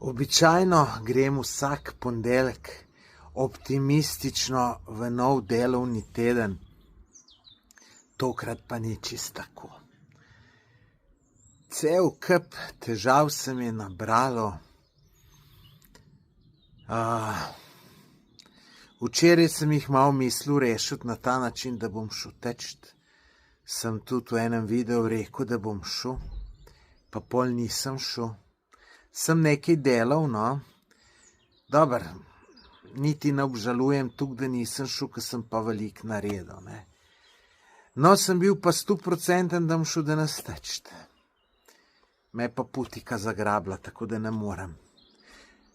Običajno grem vsak ponedeljek optimistično v nov delovni teden, tokrat pa ni čisto tako. Cel kup težav se mi je nabralo. Včeraj sem jih malo mislil rešiti na ta način, da bom šel teč. Sem tudi v enem videu rekel, da bom šel, pa pol nisem šel. Sem nekaj delal, no. Dober, niti ne obžalujem tukaj, da nisem šel, ker sem pa veliko naredil, ne. No, sem bil pa 100%, da bom šel danes teč. Me pa putika zagrabila, tako da ne morem.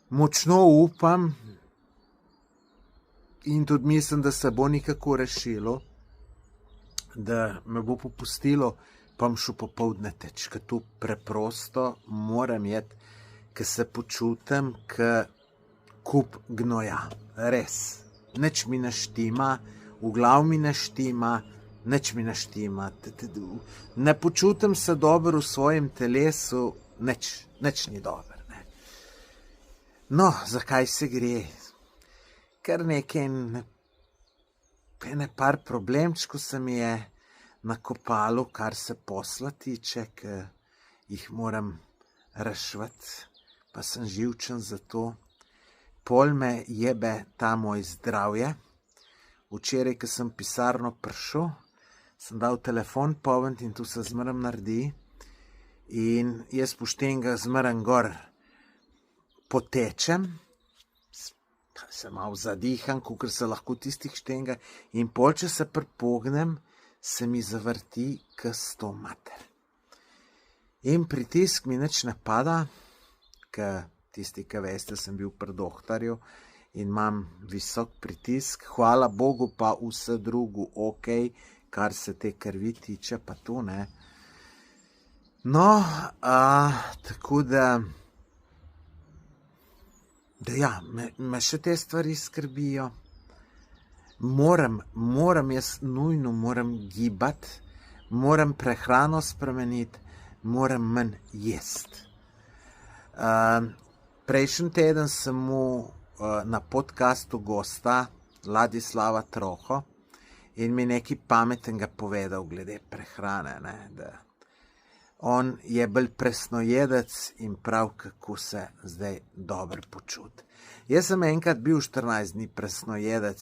Močno upam in tudi mislim, da se bo nekako rešilo, da me bo popustilo, pa bom šel popoldne teč, ker tu preprosto moram iti, ker se počutim, ker kup gnoja. Res. Nič mi ne štima, v glavi mi ne štima, nič mi ne štima. Ne počutim se dobro v svojem telesu, nič ni dobro. Ne. No, zakaj se gre? Kar nekaj, ene par problemčkov se mi je nakopalo, kar se posla tiče, ker jih moram reševati, pa sem živčen za to. Pol me jebe ta moj zdravje. Včeraj, ko sem v pisarno prišel, sem dal telefon polniti in tu se zmeraj naredi. In jaz poštenega zmeraj gor potečem, se malo zadiham, kakor se lahko tistih štenga, in pol, če se pripognem, se mi zavrti k 100 mater. In pritisk mi nič ne pada, ker tisti, ki veste, sem bil pri dohtarju in imam visok pritisk. Hvala Bogu pa vse drugo ok, kar se te krvi tiče, pa to ne. No, tako da ja, me še te stvari skrbijo. Moram jaz nujno gibati, moram prehrano spremeniti, moram manj jesti. Prejšnji teden sem mu na podcastu gosta Ladislava Troho in mi nekaj pametnega povedal glede prehrane, ne, da on je bolj presnojedec in prav, kako se zdaj dobro počuti. Jaz sem enkrat bil 14 dni presnojedec